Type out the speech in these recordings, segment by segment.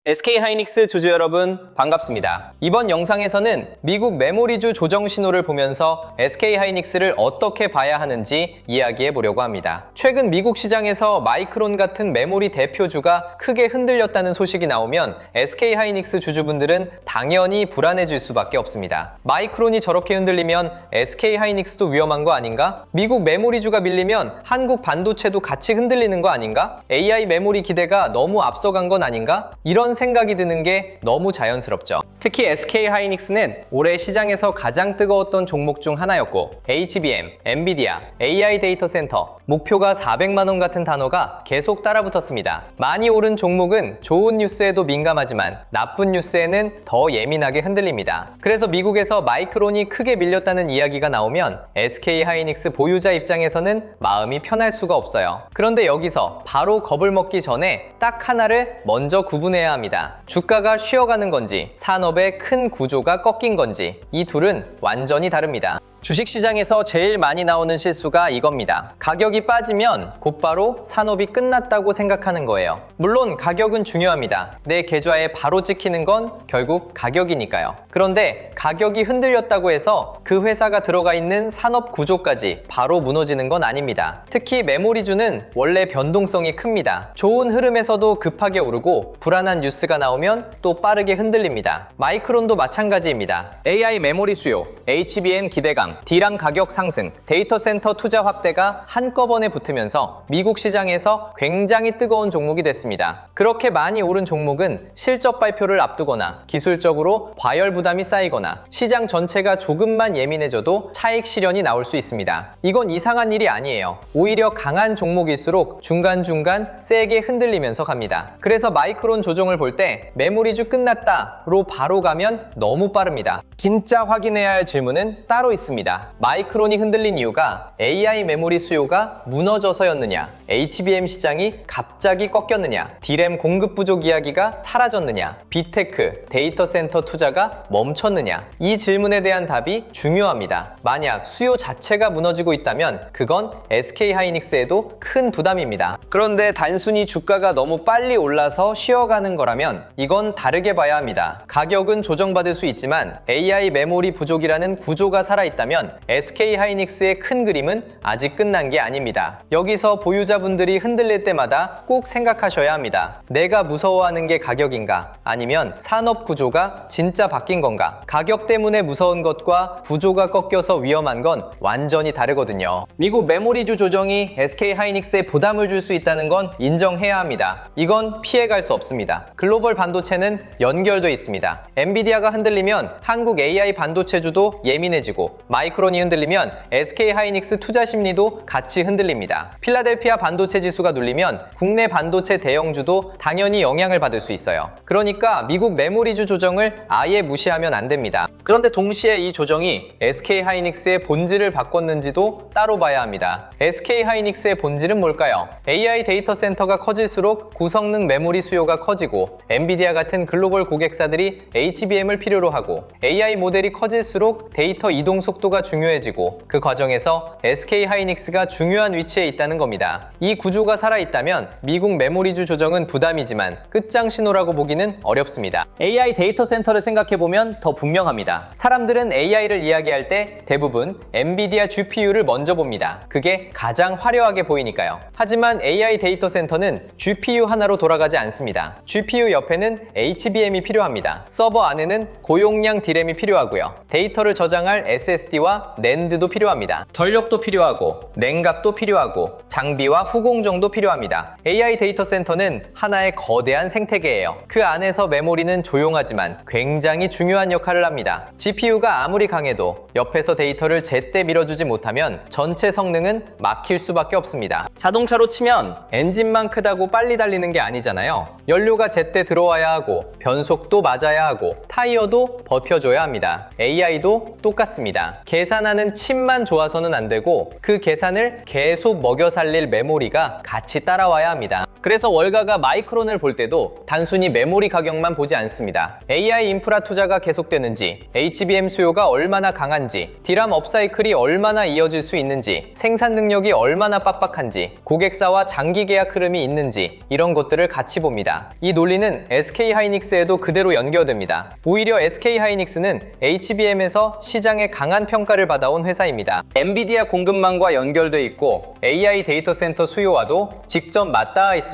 SK하이닉스 주주 여러분 반갑습니다. 이번 영상에서는 미국 메모리주 조정 신호를 보면서 SK하이닉스를 어떻게 봐야 하는지 이야기해 보려고 합니다. 최근 미국 시장에서 마이크론 같은 메모리 대표주가 크게 흔들렸다는 소식이 나오면 SK하이닉스 주주분들은 당연히 불안해질 수밖에 없습니다. 마이크론이 저렇게 흔들리면 SK하이닉스도 위험한 거 아닌가? 미국 메모리주가 밀리면 한국 반도체도 같이 흔들리는 거 아닌가? AI 메모리 기대가 너무 앞서간 건 아닌가? 이런 생각이 드는 게 너무 자연스럽죠. 특히 SK하이닉스는 올해 시장에서 가장 뜨거웠던 종목 중 하나였고 HBM, 엔비디아, AI 데이터 센터, 목표가 400만 원 같은 단어가 계속 따라붙었습니다. 많이 오른 종목은 좋은 뉴스에도 민감하지만 나쁜 뉴스에는 더 예민하게 흔들립니다. 그래서 미국에서 마이크론이 크게 밀렸다는 이야기가 나오면 SK하이닉스 보유자 입장에서는 마음이 편할 수가 없어요. 그런데 여기서 바로 겁을 먹기 전에 딱 하나를 먼저 구분해야 합니다. 주가가 쉬어가는 건지 산업의 큰 구조가 꺾인 건지 이 둘은 완전히 다릅니다. 주식시장에서 제일 많이 나오는 실수가 이겁니다. 가격이 빠지면 곧바로 산업이 끝났다고 생각하는 거예요. 물론 가격은 중요합니다. 내 계좌에 바로 찍히는 건 결국 가격이니까요. 그런데 가격이 흔들렸다고 해서 그 회사가 들어가 있는 산업 구조까지 바로 무너지는 건 아닙니다. 특히 메모리주는 원래 변동성이 큽니다. 좋은 흐름에서도 급하게 오르고 불안한 뉴스가 나오면 또 빠르게 흔들립니다. 마이크론도 마찬가지입니다. AI 메모리 수요, HBM 기대감, D램 가격 상승, 데이터 센터 투자 확대가 한꺼번에 붙으면서 미국 시장에서 굉장히 뜨거운 종목이 됐습니다. 그렇게 많이 오른 종목은 실적 발표를 앞두거나 기술적으로 과열 부담이 쌓이거나 시장 전체가 조금만 예민해져도 차익 실현이 나올 수 있습니다. 이건 이상한 일이 아니에요. 오히려 강한 종목일수록 중간중간 세게 흔들리면서 갑니다. 그래서 마이크론 조정을 볼 때 메모리주 끝났다로 바로 가면 너무 빠릅니다. 진짜 확인해야 할 질문은 따로 있습니다. 마이크론이 흔들린 이유가 AI 메모리 수요가 무너져서였느냐, HBM 시장이 갑자기 꺾였느냐, D램 공급 부족 이야기가 사라졌느냐, 빅테크, 데이터 센터 투자가 멈췄느냐, 이 질문에 대한 답이 중요합니다. 만약 수요 자체가 무너지고 있다면 그건 SK하이닉스에도 큰 부담입니다. 그런데 단순히 주가가 너무 빨리 올라서 쉬어가는 거라면 이건 다르게 봐야 합니다. 가격은 조정받을 수 있지만 AI 메모리 부족이라는 구조가 살아있다면 SK하이닉스의 큰 그림은 아직 끝난 게 아닙니다. 여기서 보유자분들이 흔들릴 때마다 꼭 생각하셔야 합니다. 내가 무서워하는 게 가격인가? 아니면 산업 구조가 진짜 바뀐 건가? 가격 때문에 무서운 것과 구조가 꺾여서 위험한 건 완전히 다르거든요. 미국 메모리주 조정이 SK하이닉스에 부담을 줄 수 있다는 건 인정해야 합니다. 이건 피해갈 수 없습니다. 글로벌 반도체는 연결돼 있습니다. 엔비디아가 흔들리면 한국 AI 반도체주도 예민해지고 마이크론이 흔들리면 SK하이닉스 투자 심리도 같이 흔들립니다. 필라델피아 반도체 지수가 눌리면 국내 반도체 대형주도 당연히 영향을 받을 수 있어요. 그러니까 미국 메모리주 조정을 아예 무시하면 안 됩니다. 그런데 동시에 이 조정이 SK하이닉스의 본질을 바꿨는지도 따로 봐야 합니다. SK하이닉스의 본질은 뭘까요? AI 데이터 센터가 커질수록 고성능 메모리 수요가 커지고 엔비디아 같은 글로벌 고객사들이 HBM을 필요로 하고 AI 모델이 커질수록 데이터 이동 속도가 중요해지고 그 과정에서 SK하이닉스가 중요한 위치에 있다는 겁니다. 이 구조가 살아있다면 미국 메모리주 조정은 부담이지만 끝장 신호라고 보기는 어렵습니다. AI 데이터 센터를 생각해보면 더 분명합니다. 사람들은 AI를 이야기할 때 대부분 엔비디아 GPU를 먼저 봅니다. 그게 가장 화려하게 보이니까요. 하지만 AI 데이터 센터는 GPU 하나로 돌아가지 않습니다. GPU 옆에는 HBM이 필요합니다. 서버 안에는 고용량 D램이 필요하고요. 데이터를 저장할 SSD와 NAND도 필요합니다. 전력도 필요하고 냉각도 필요하고 장비와 후공정도 필요합니다. AI 데이터 센터는 하나의 거대한 생태계예요. 그 안에서 메모리는 조용하지만 굉장히 중요한 역할을 합니다. GPU가 아무리 강해도 옆에서 데이터를 제때 밀어주지 못하면 전체 성능은 막힐 수밖에 없습니다. 자동차로 치면 엔진만 크다고 빨리 달리는 게 아니잖아요. 연료가 제때 들어와야 하고 변속도 맞아야 하고 타이어도 버텨줘야 합니다. AI도 똑같습니다. 계산하는 칩만 좋아서는 안 되고 그 계산을 계속 먹여 살릴 메모리가 같이 따라와야 합니다. 그래서 월가가 마이크론을 볼 때도 단순히 메모리 가격만 보지 않습니다. AI 인프라 투자가 계속되는지, HBM 수요가 얼마나 강한지, D램 업사이클이 얼마나 이어질 수 있는지, 생산 능력이 얼마나 빡빡한지, 고객사와 장기 계약 흐름이 있는지 이런 것들을 같이 봅니다. 이 논리는 SK하이닉스에도 그대로 연결됩니다. 오히려 SK하이닉스는 HBM에서 시장에 강한 평가를 받아온 회사입니다. 엔비디아 공급망과 연결돼 있고 AI 데이터 센터 수요와도 직접 맞닿아 있습니다.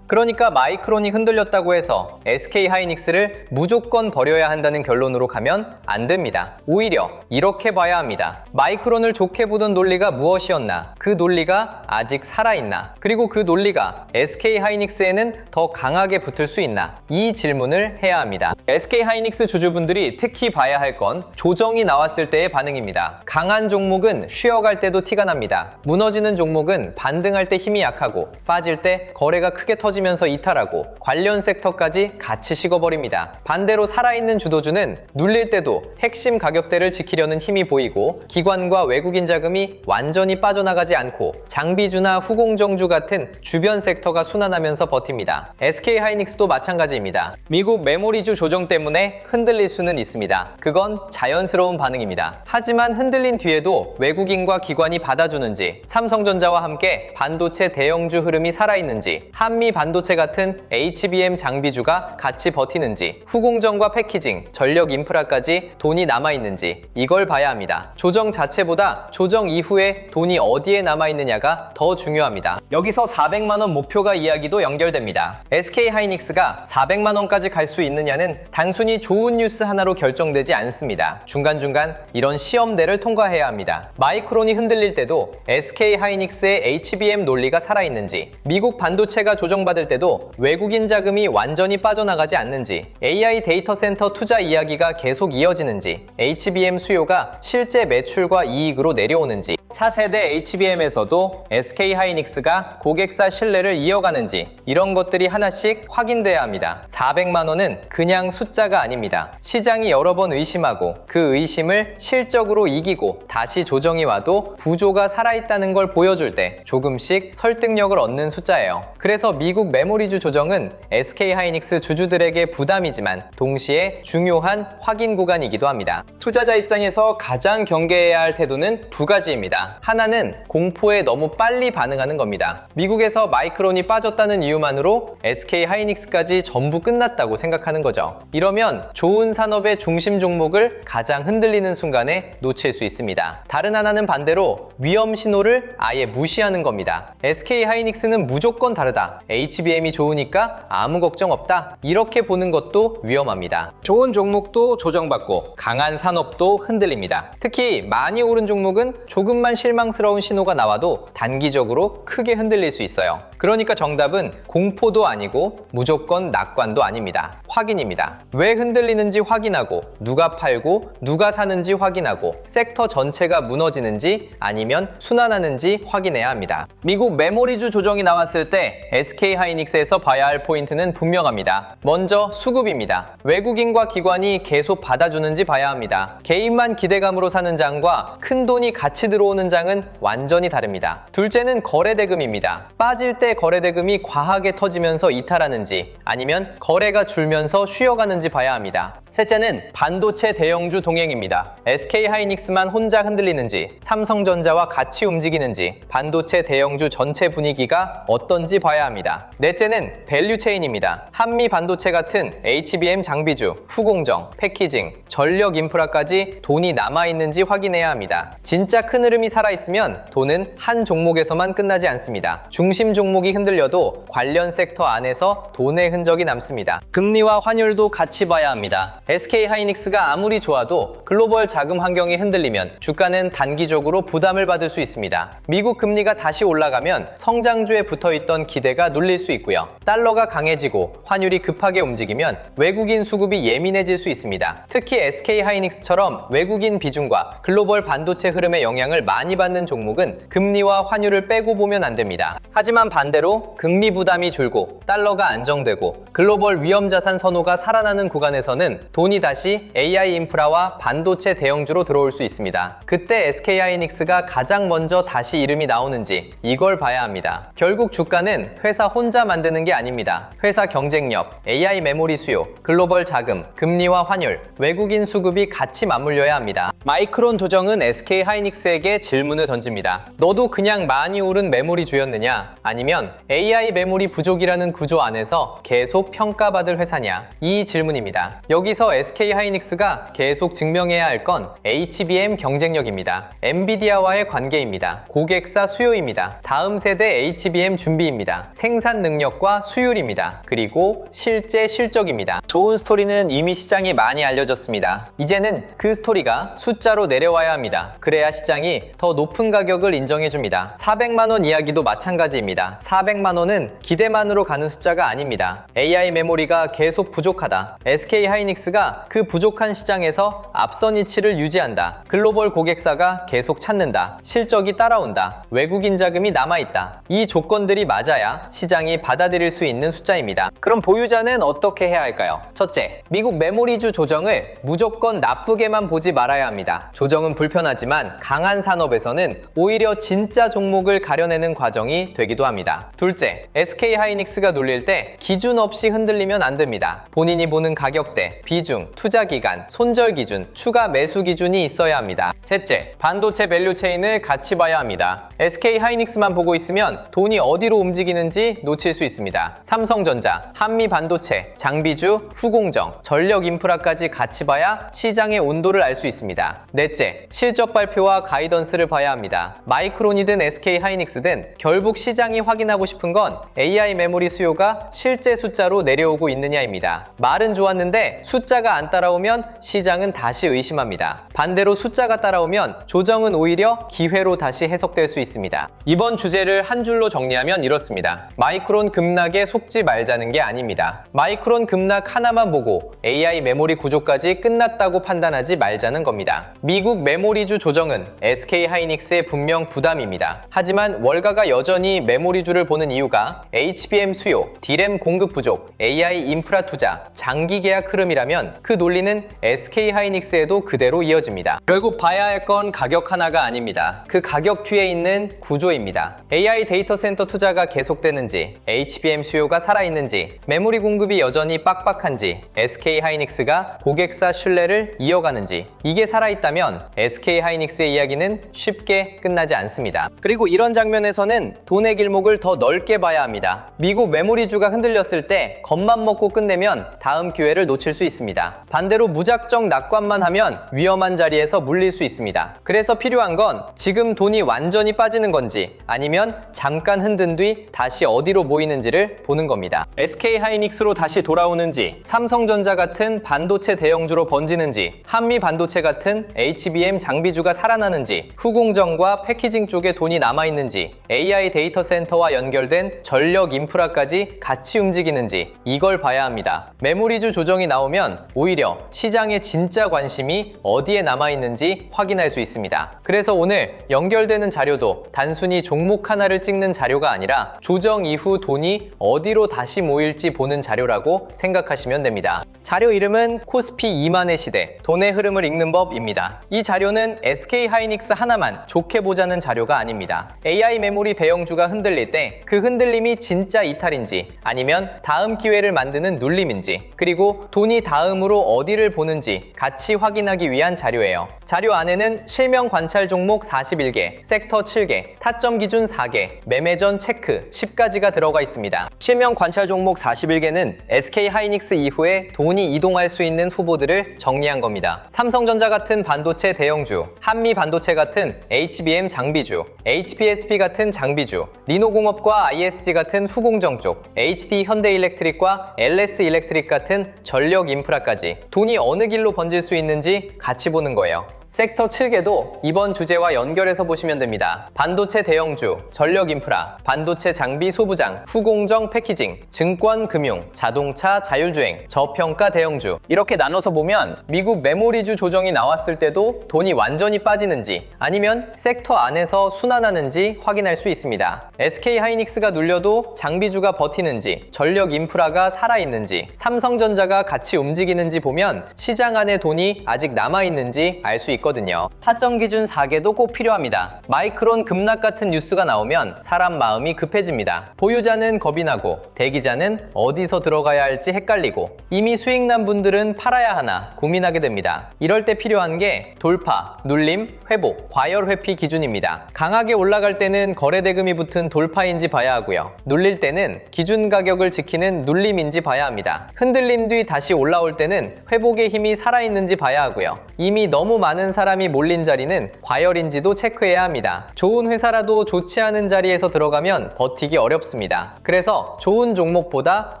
그러니까 마이크론이 흔들렸다고 해서 SK하이닉스를 무조건 버려야 한다는 결론으로 가면 안 됩니다. 오히려 이렇게 봐야 합니다. 마이크론을 좋게 보던 논리가 무엇이었나? 그 논리가 아직 살아있나? 그리고 그 논리가 SK하이닉스에는 더 강하게 붙을 수 있나? 이 질문을 해야 합니다. SK하이닉스 주주분들이 특히 봐야 할 건 조정이 나왔을 때의 반응입니다. 강한 종목은 쉬어갈 때도 티가 납니다. 무너지는 종목은 반등할 때 힘이 약하고 빠질 때 거래가 크게 터지면서 이탈하고 관련 섹터까지 같이 식어버립니다. 반대로 살아있는 주도주는 눌릴 때도 핵심 가격대를 지키려는 힘이 보이고 기관과 외국인 자금이 완전히 빠져나가지 않고 장비주나 후공정주 같은 주변 섹터가 순환하면서 버팁니다. SK하이닉스도 마찬가지입니다. 미국 메모리주 조정 때문에 흔들릴 수는 있습니다. 그건 자연스러운 반응입니다. 하지만 흔들린 뒤에도 외국인과 기관이 받아주는지, 삼성전자와 함께 반도체 대형주 흐름이 살아있는지, 한미 반도체 같은 HBM 장비주가 같이 버티는지, 후공정과 패키징, 전력 인프라까지 돈이 남아있는지 이걸 봐야 합니다. 조정 자체보다 조정 이후에 돈이 어디에 남아있느냐가 더 중요합니다. 여기서 400만 원 목표가 이야기도 연결됩니다. SK하이닉스가 400만 원까지 갈 수 있느냐는 단순히 좋은 뉴스 하나로 결정되지 않습니다. 중간중간 이런 시험대를 통과해야 합니다. 마이크론이 흔들릴 때도 SK하이닉스의 HBM 논리가 살아있는지, 미국 반도체가 조정받을 때도 외국인 자금이 완전히 빠져나가지 않는지, AI 데이터 센터 투자 이야기가 계속 이어지는지, HBM 수요가 실제 매출과 이익으로 내려오는지, 차세대 HBM에서도 SK하이닉스가 고객사 신뢰를 이어가는지 이런 것들이 하나씩 확인돼야 합니다. 400만 원은 그냥 숫자가 아닙니다. 시장이 여러 번 의심하고 그 의심을 실적으로 이기고 다시 조정이 와도 구조가 살아있다는 걸 보여줄 때 조금씩 설득력을 얻는 숫자예요. 그래서 미국 메모리주 조정은 SK하이닉스 주주들에게 부담이지만 동시에 중요한 확인 구간이기도 합니다. 투자자 입장에서 가장 경계해야 할 태도는 두 가지입니다. 하나는 공포에 너무 빨리 반응하는 겁니다. 미국에서 마이크론이 빠졌다는 이유만으로 SK하이닉스까지 전부 끝났다고 생각하는 거죠. 이러면 좋은 산업의 중심 종목을 가장 흔들리는 순간에 놓칠 수 있습니다. 다른 하나는 반대로 위험 신호를 아예 무시하는 겁니다. SK하이닉스는 무조건 다르다. HBM이 좋으니까 아무 걱정 없다. 이렇게 보는 것도 위험합니다. 좋은 종목도 조정받고 강한 산업도 흔들립니다. 특히 많이 오른 종목은 조금만 실망스러운 신호가 나와도 단기적으로 크게 흔들릴 수 있어요. 그러니까 정답은 공포도 아니고 무조건 낙관도 아닙니다. 확인입니다. 왜 흔들리는지 확인하고 누가 팔고 누가 사는지 확인하고 섹터 전체가 무너지는지 아니면 순환하는지 확인해야 합니다. 미국 메모리주 조정이 나왔을 때 SK하이닉스에서 봐야 할 포인트는 분명합니다. 먼저 수급입니다. 외국인과 기관이 계속 받아주는지 봐야 합니다. 개인만 기대감으로 사는 장과 큰 돈이 같이 들어오는 장은 완전히 다릅니다. 둘째는 거래대금입니다. 빠질 때 거래대금이 과하게 터지면서 이탈하는지 아니면 거래가 줄면서 쉬어가는지 봐야 합니다. 셋째는 반도체 대형주 동행입니다. SK하이닉스만 혼자 흔들리는지, 삼성전자와 같이 움직이는지, 반도체 대형주 전체 분위기가 어떤지 봐야 합니다. 넷째는 밸류체인입니다. 한미 반도체 같은 HBM 장비주, 후공정, 패키징, 전력 인프라까지 돈이 남아있는지 확인해야 합니다. 진짜 큰 흐름이 살아있으면 돈은 한 종목에서만 끝나지 않습니다. 중심 종목이 흔들려도 관련 섹터 안에서 돈의 흔적이 남습니다. 금리와 환율도 같이 봐야 합니다. SK하이닉스가 아무리 좋아도 글로벌 자금 환경이 흔들리면 주가는 단기적으로 부담을 받을 수 있습니다. 미국 금리가 다시 올라가면 성장주에 붙어있던 기대가 눌릴 수 있고요. 달러가 강해지고 환율이 급하게 움직이면 외국인 수급이 예민해질 수 있습니다. 특히 SK하이닉스처럼 외국인 비중과 글로벌 반도체 흐름의 영향을 많이 받는 종목은 금리와 환율을 빼고 보면 안 됩니다. 하지만 반대로 금리 부담이 줄고 달러가 안정되고 글로벌 위험자산 선호가 살아나는 구간에서는 돈이 다시 AI 인프라와 반도체 대형주로 들어옵니다. 들어올 수 있습니다. 그때 SK하이닉스가 가장 먼저 다시 이름이 나오는지 이걸 봐야 합니다. 결국 주가는 회사 혼자 만드는 게 아닙니다. 회사 경쟁력, AI 메모리 수요, 글로벌 자금, 금리와 환율, 외국인 수급이 같이 맞물려야 합니다. 마이크론 조정은 SK하이닉스에게 질문을 던집니다. 너도 그냥 많이 오른 메모리주였느냐? 아니면 AI 메모리 부족이라는 구조 안에서 계속 평가받을 회사냐? 이 질문입니다. 여기서 SK하이닉스가 계속 증명해야 할 건 HBM 경쟁력입니다. 엔비디아와의 관계입니다. 고객사 수요입니다. 다음 세대 HBM 준비입니다. 생산 능력과 수율입니다. 그리고 실제 실적입니다. 좋은 스토리는 이미 시장에 많이 알려졌습니다. 이제는 그 스토리가 숫자로 내려와야 합니다. 그래야 시장이 더 높은 가격을 인정해줍니다. 400만원 이야기도 마찬가지입니다. 400만원은 기대만으로 가는 숫자가 아닙니다. AI 메모리가 계속 부족하다. SK하이닉스가 그 부족한 시장에서 앞선 위치를 유지한다. 글로벌 고객사가 계속 찾는다. 실적이 따라온다. 외국인 자금이 남아있다. 이 조건들이 맞아야 시장이 받아들일 수 있는 숫자입니다. 그럼 보유자는 어떻게 해야 할까요? 첫째, 미국 메모리주 조정을 무조건 나쁘게만 보지 말아야 합니다. 조정은 불편하지만 강한 산업에서는 오히려 진짜 종목을 가려내는 과정이 되기도 합니다. 둘째, SK하이닉스가 눌릴 때 기준 없이 흔들리면 안 됩니다. 본인이 보는 가격대, 비중, 투자 기간, 손절 기준, 추가 매수 기준이 있어야 합니다. 셋째, 반도체 밸류체인을 같이 봐야 합니다. SK하이닉스만 보고 있으면 돈이 어디로 움직이는지 놓칠 수 있습니다. 삼성전자, 한미반도체, 장비주, 후공정, 전력 인프라까지 같이 봐야 시장의 온도를 알 수 있습니다. 넷째, 실적 발표와 가이던스를 봐야 합니다. 마이크론이든 SK하이닉스든 결국 시장이 확인하고 싶은 건 AI 메모리 수요가 실제 숫자로 내려오고 있느냐입니다. 말은 좋았는데 숫자가 안 따라오면 시장은 다시 의심합니다. 반대로 숫자가 따라오면 조정은 오히려 기회로 다시 해석될 수 있습니다. 이번 주제를 한 줄로 정리하면 이렇습니다. 마이크론 급락에 속지 말자는 게 아닙니다. 마이크론 급락 하나만 보고 AI 메모리 구조까지 끝났다고 판단하지 말자는 겁니다. 미국 메모리주 조정은 SK하이닉스의 분명 부담입니다. 하지만 월가가 여전히 메모리주를 보는 이유가 HBM 수요, D램 공급 부족, AI 인프라 투자, 장기 계약 흐름이라면 그 논리는 SK하이닉스에도 그대로 이어집니다. 결국 봐야 할 건 가격 하나가 아닙니다. 그 가격 뒤에 있는 구조입니다. AI 데이터 센터 투자가 계속되는지, HBM 수요가 살아있는지, 메모리 공급이 여전히 빡빡한지, SK하이닉스가 고객사 신뢰를 이어가는지, 이게 살아있다면 SK하이닉스의 이야기는 쉽게 끝나지 않습니다. 그리고 이런 장면에서는 돈의 길목을 더 넓게 봐야 합니다. 미국 메모리주가 흔들렸을 때 겁만 먹고 끝내면 다음 기회를 놓칠 수 있습니다. 반대로 무작정 낙관만 하면 위험한 자리에서 물릴 수 있습니다. 그래서 필요한 건 지금 돈이 완전히 빠지는 건지 아니면 잠깐 흔든 뒤 다시 어디로 모이는지를 보는 겁니다. SK하이닉스로 다시 돌아오는지, 삼성전자 같은 반도체 대형주로 번지는지, 한미반도체 같은 HBM 장비주가 살아나는지, 후공정과 패키징 쪽에 돈이 남아있는지, AI 데이터 센터와 연결된 전력 인프라까지 같이 움직이는지 이걸 봐야 합니다. 메모리주 조정이 나오면 오히려 시장의 진짜 관심이 어디에 남아있는지 확인할 수 있습니다. 그래서 오늘 연결되는 자료도 단순히 종목 하나를 찍는 자료가 아니라 조정 이후 돈이 어디로 다시 모일지 보는 자료라고 생각하시면 됩니다. 자료 이름은 코스피 2만의 시대, 돈의 흐름을 읽는 법입니다. 이 자료는 SK하이닉스 하나만 좋게 보자는 자료가 아닙니다. AI 메모리 배형주가 흔들릴 때 그 흔들림이 진짜 이탈인지 아니면 다음 기회를 만드는 눌림인지, 그리고 돈이 다음으로 어디를 보는지 같이 확인하기 위한 자료예요. 자료 안에는 실명 관찰 종목 41개, 섹터 7개, 타점 기준 4개, 매매 전 체크 10가지가 들어가 있습니다. 실명 관찰 종목 41개는 SK하이닉스 이후에 돈이 이동할 수 있는 후보들을 정리한 겁니다. 삼성전자 같은 반도체 대형주, 한미반도체 같은 HBM 장비주, HPSP 같은 장비주, 리노공업과 ISG 같은 후공정 쪽, HD 현대일렉트릭과 LS일렉트릭 같은 전력 인프라까지 돈이 어느 길로 번질 수 있는지 같이 보는 거예요. 섹터 7개도 이번 주제와 연결해서 보시면 됩니다. 반도체 대형주, 전력 인프라, 반도체 장비 소부장, 후공정 패키징, 증권 금융, 자동차 자율주행, 저평가 대형주 이렇게 나눠서 보면 미국 메모리주 조정이 나왔을 때도 돈이 완전히 빠지는지 아니면 섹터 안에서 순환하는지 확인할 수 있습니다. SK하이닉스가 눌려도 장비주가 버티는지, 전력 인프라가 살아있는지, 삼성전자가 같이 움직이는지 보면 시장 안에 돈이 아직 남아있는지 알 수 있거든요. 있거든요. 사정 기준 4개도 꼭 필요합니다. 마이크론 급락 같은 뉴스가 나오면 사람 마음이 급해집니다. 보유자는 겁이 나고 대기자는 어디서 들어가야 할지 헷갈리고 이미 수익 난 분들은 팔아야 하나 고민하게 됩니다. 이럴 때 필요한 게 돌파, 눌림, 회복, 과열 회피 기준입니다. 강하게 올라갈 때는 거래 대금이 붙은 돌파인지 봐야 하고요. 눌릴 때는 기준 가격을 지키는 눌림인지 봐야 합니다. 흔들림 뒤 다시 올라올 때는 회복의 힘이 살아있는지 봐야 하고요. 이미 너무 많은 사람이 몰린 자리는 과열인지도 체크해야 합니다. 좋은 회사라도 좋지 않은 자리에서 들어가면 버티기 어렵습니다. 그래서 좋은 종목보다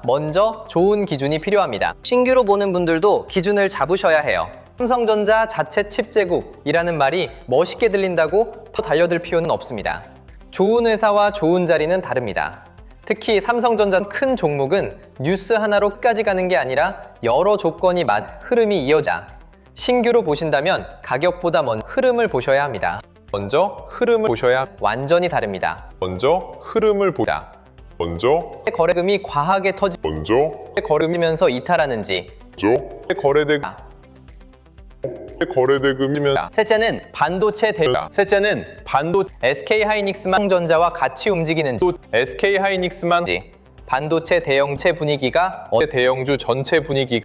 먼저 좋은 기준이 필요합니다. 신규로 보는 분들도 기준을 잡으셔야 해요. 삼성전자 자체 칩 제국이라는 말이 멋있게 들린다고 달려들 필요는 없습니다. 좋은 회사와 좋은 자리는 다릅니다. 특히 삼성전자 큰 종목은 뉴스 하나로 끝까지 가는 게 아니라 여러 조건이 흐름이 이어져 신규로 보신다면 가격보다 먼저 흐름을 보셔야 합니다. 먼저 흐름을 보셔야 완전히 다릅니다. 먼저 흐름을 보자. 먼저 거래금이 과하게 먼저 거르면서 이탈하는지 거래대금이면 셋째는 반도체 셋째는 SK하이닉스만 전자와 같이 움직이는지 SK하이닉스만 반도체 대형체 분위기가 대형주 전체 분위기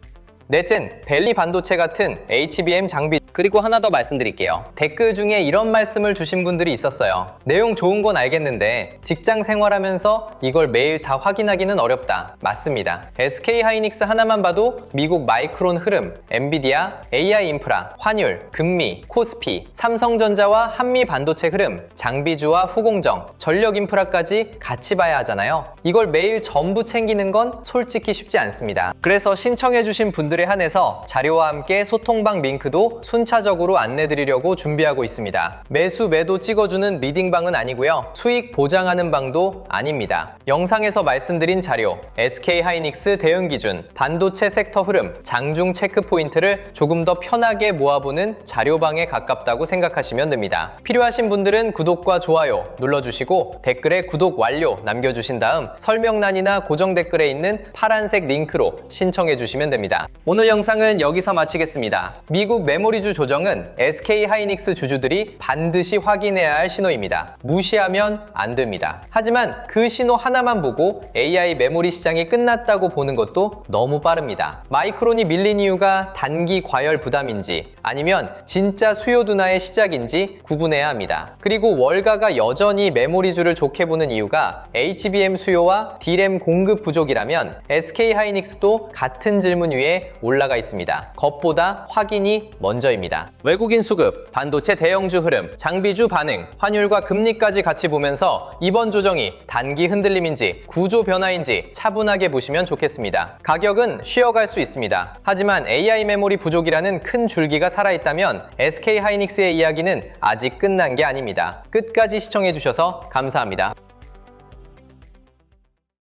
넷째는 벨리 반도체 같은 HBM 장비. 그리고 하나 더 말씀드릴게요. 댓글 중에 이런 말씀을 주신 분들이 있었어요. 내용 좋은 건 알겠는데 직장 생활하면서 이걸 매일 다 확인하기는 어렵다. 맞습니다. SK하이닉스 하나만 봐도 미국 마이크론 흐름, 엔비디아, AI 인프라, 환율, 금리, 코스피, 삼성전자와 한미 반도체 흐름, 장비주와 후공정, 전력 인프라까지 같이 봐야 하잖아요. 이걸 매일 전부 챙기는 건 솔직히 쉽지 않습니다. 그래서 신청해주신 분들에 한해서 자료와 함께 소통방 링크도 순차적으로 안내드리려고 준비하고 있습니다. 매수 매도 찍어주는 리딩방은 아니고요. 수익 보장하는 방도 아닙니다. 영상에서 말씀드린 자료, SK하이닉스 대응 기준, 반도체 섹터 흐름, 장중 체크 포인트를 조금 더 편하게 모아보는 자료방에 가깝다고 생각하시면 됩니다. 필요하신 분들은 구독과 좋아요 눌러주시고 댓글에 구독 완료 남겨주신 다음 설명란이나 고정 댓글에 있는 파란색 링크로 신청해주시면 됩니다. 오늘 영상은 여기서 마치겠습니다. 미국 메모리주 조정은 SK하이닉스 주주들이 반드시 확인해야 할 신호입니다. 무시하면 안 됩니다. 하지만 그 신호 하나만 보고 AI 메모리 시장이 끝났다고 보는 것도 너무 빠릅니다. 마이크론이 밀린 이유가 단기 과열 부담인지 아니면 진짜 수요 둔화의 시작인지 구분해야 합니다. 그리고 월가가 여전히 메모리주를 좋게 보는 이유가 HBM 수요와 D램 공급 부족이라면 SK하이닉스도 같은 질문 위에 올라가 있습니다. 겉보다 확인이 먼저입니다. 외국인 수급, 반도체 대형주 흐름, 장비주 반응, 환율과 금리까지 같이 보면서 이번 조정이 단기 흔들림인지 구조 변화인지 차분하게 보시면 좋겠습니다. 가격은 쉬어갈 수 있습니다. 하지만 AI 메모리 부족이라는 큰 줄기가 살아있다면 SK하이닉스의 이야기는 아직 끝난 게 아닙니다. 끝까지 시청해주셔서 감사합니다.